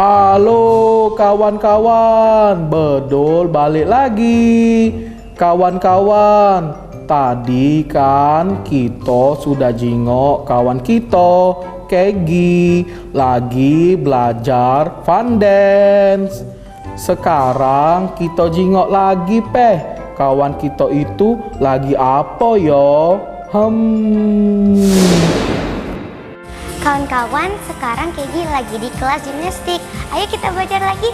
Halo kawan-kawan, bedul balik lagi. Kawan-kawan, tadi kan kita sudah jingok kawan kita, Kegi, lagi belajar fun dance. Sekarang kita jingok lagi kawan kita itu lagi apa yo? Kawan-kawan, sekarang Kegi lagi di kelas gimnastik. Ayo kita belajar lagi.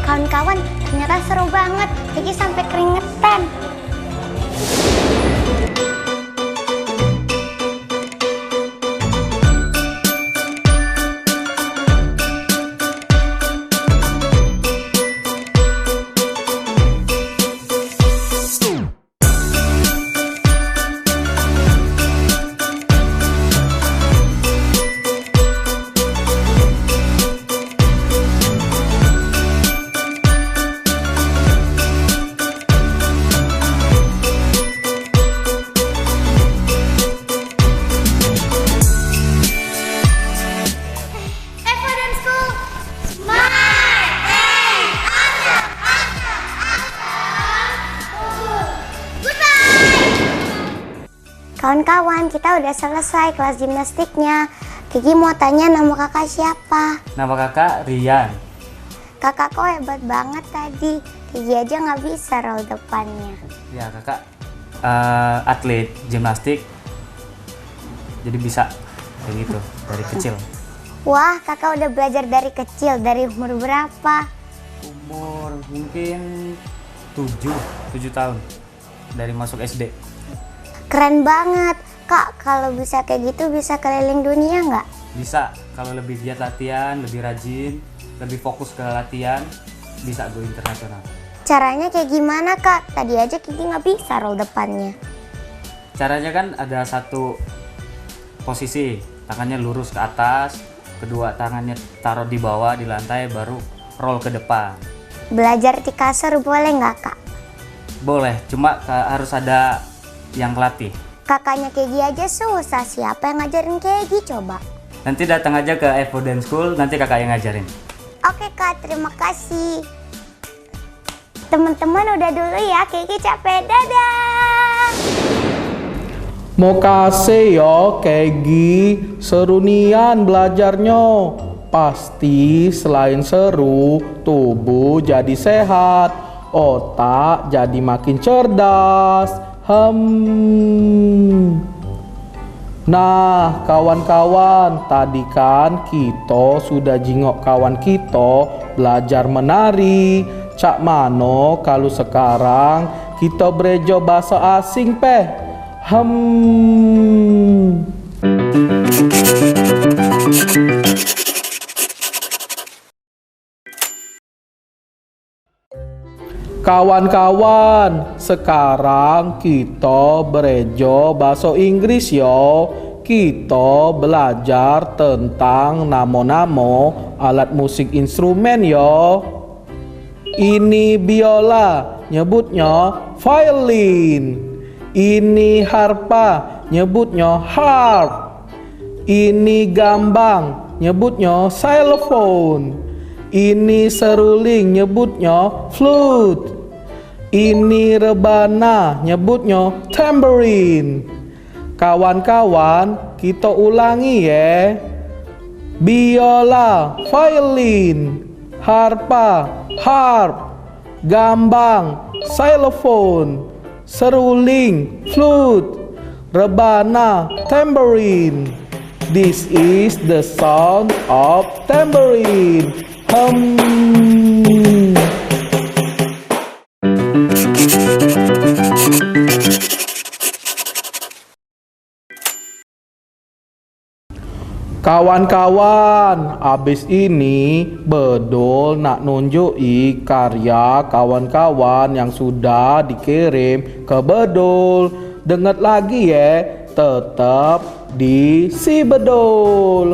Kawan-kawan, ternyata seru banget. Kegi sampai keringetan. Kawan-kawan, kita udah selesai kelas gimnastiknya. Kegi mau tanya nama kakak siapa? Nama kakak Rian. Kakak kok hebat banget tadi. Kegi aja nggak bisa roll depannya. Ya kakak atlet gimnastik, jadi bisa kayak gitu dari kecil. Wah, kakak udah belajar dari kecil. Dari umur berapa? Umur mungkin 7 tahun dari masuk SD. Keren banget. Kak, kalau bisa kayak gitu bisa keliling dunia nggak? Bisa, kalau lebih giat latihan, lebih rajin, lebih fokus ke latihan, bisa go internasional. Caranya kayak gimana kak? Tadi aja Kiki nggak bisa roll depannya. Caranya kan ada satu posisi, tangannya lurus ke atas, kedua tangannya taruh di bawah di lantai, baru roll ke depan. Belajar di kasur boleh nggak kak? Boleh, cuma harus ada yang ngelatih. Kakaknya Kegi aja susah, siapa yang ngajarin Kegi coba? Nanti datang aja ke Evo Dance School, nanti kakak yang ngajarin. Oke kak, terima kasih. Teman-teman udah dulu ya, Kegi capek, dadah. Mau kasih yo Kegi, seru nian belajarnya. Pasti selain seru, tubuh jadi sehat, otak jadi makin cerdas. Nah kawan-kawan, tadi kan kita sudah jingok kawan kita belajar menari. Cak mano kalau sekarang kita berejo bahasa asing Kawan-kawan, sekarang kita berejo bahasa Inggris yo. Kita belajar tentang namo-namo alat musik instrumen yo. Ini biola, nyebutnya violin. Ini harpa, nyebutnya harp. Ini gambang, nyebutnya xylophone. Ini seruling nyebutnya flute. Ini rebana nyebutnya tambourine. Kawan-kawan, kita ulangi ya. Biola, violin. Harpa, harp. Gambang, xylophone. Seruling, flute. Rebana, tambourine. This is the sound of tambourine. Kawan-kawan, abis ini Bedul nak nunjuki karya kawan-kawan yang sudah dikirim ke Bedul. Dengar lagi ya, tetap di si Bedul.